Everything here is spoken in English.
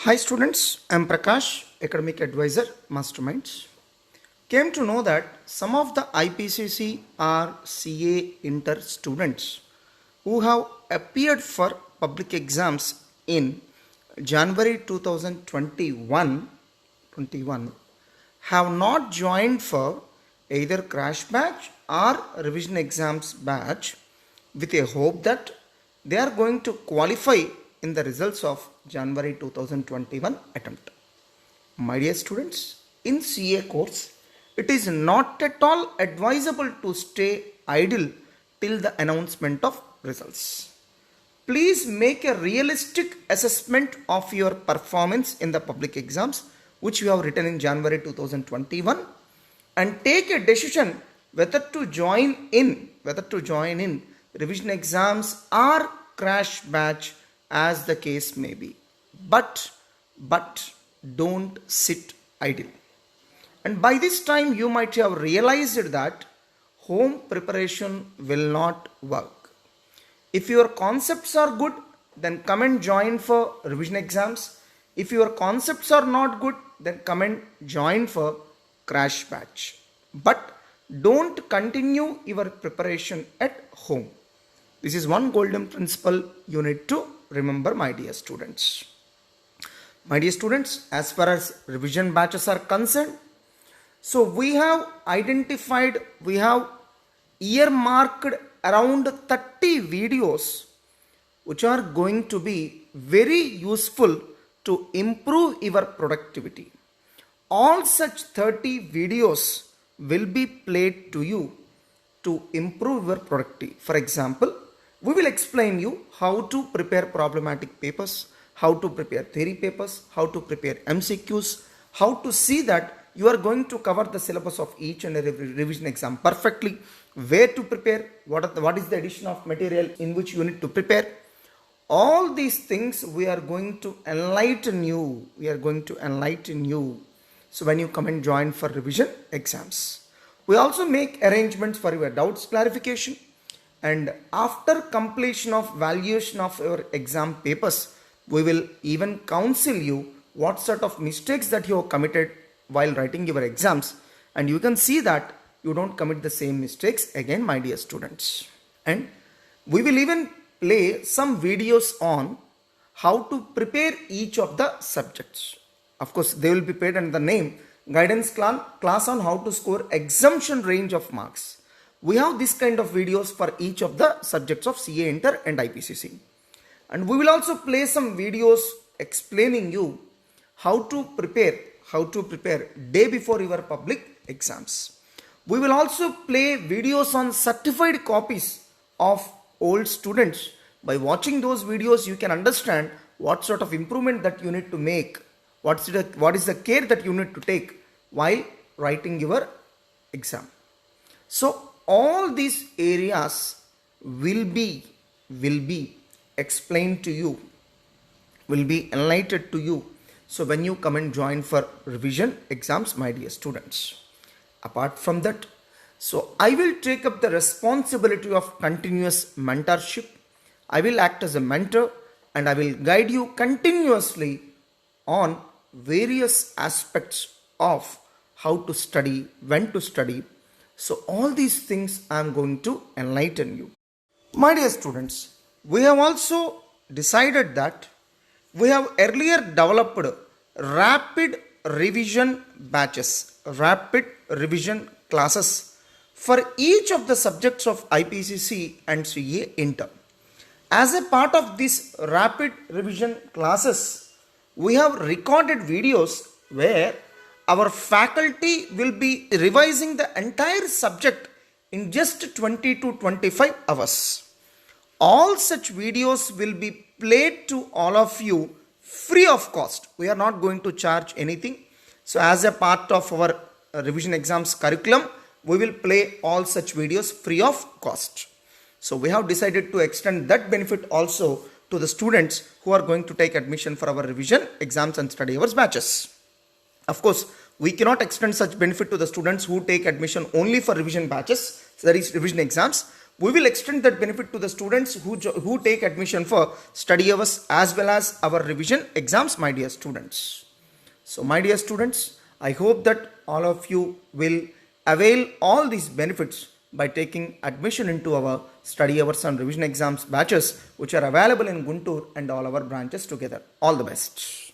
Hi students, I am Prakash, Academic Advisor, Masterminds. Came to know that some of the IPCC or CA Inter students who have appeared for public exams in January 2021 have not joined for either crash batch or revision exams batch with a hope that they are going to qualify in the results of January 2021 attempt. My dear students, in CA course, it is not at all advisable to stay idle till the announcement of results. Please make a realistic assessment of your performance in the public exams which you have written in January 2021 and take a decision whether to join in revision exams or crash batch as the case may be. But don't sit idle. And by this time you might have realized that home preparation will not work. If your concepts are good, then come and join for revision exams. If your concepts are not good, then come and join for crash batch. But don't continue your preparation at home. This is one golden principle you need to remember, my dear students. My dear students, as far as revision batches are concerned, so we have earmarked around 30 videos which are going to be very useful to improve your productivity. All such 30 videos will be played to you to improve your productivity. For example, we will explain you how to prepare problematic papers, how to prepare theory papers, how to prepare MCQs, how to see that you are going to cover the syllabus of each and every revision exam perfectly, where to prepare, what is the addition of material in which you need to prepare. All these things we are going to enlighten you. So when you come and join for revision exams, we also make arrangements for your doubts clarification. And after completion of valuation of your exam papers, we will even counsel you what sort of mistakes that you have committed while writing your exams, and you can see that you don't commit the same mistakes again, my dear students. And we will even play some videos on how to prepare each of the subjects. Of course, they will be paid under the name guidance class on how to score exemption range of marks. We have this kind of videos for each of the subjects of CA Inter and IPCC. And we will also play some videos explaining you how to prepare day before your public exams. We will also play videos on certified copies of old students. By watching those videos, you can understand what sort of improvement that you need to make, what is the care that you need to take while writing your exam. So all these areas will be explained to you, will be enlightened to you. So when you come and join for revision exams, my dear students. Apart from that, so I will take up the responsibility of continuous mentorship. I will act as a mentor and I will guide you continuously on various aspects of how to study, when to study. So all these things I am going to enlighten you. My dear students, we have also decided that we have earlier developed rapid revision batches, rapid revision classes for each of the subjects of IPCC and CA Inter. As a part of these rapid revision classes, we have recorded videos where our faculty will be revising the entire subject in just 20 to 25 hours. All such videos will be played to all of you free of cost. We are not going to charge anything. So as a part of our revision exams curriculum, we will play all such videos free of cost. So we have decided to extend that benefit also to the students who are going to take admission for our revision exams and study hours batches. Of course, we cannot extend such benefit to the students who take admission only for revision batches, that is revision exams. we will extend that benefit to the students who take admission for study hours as well as our revision exams, my dear students. So, my dear students, I hope that all of you will avail all these benefits by taking admission into our study hours and revision exams batches, which are available in Guntur and all our branches together. All the best.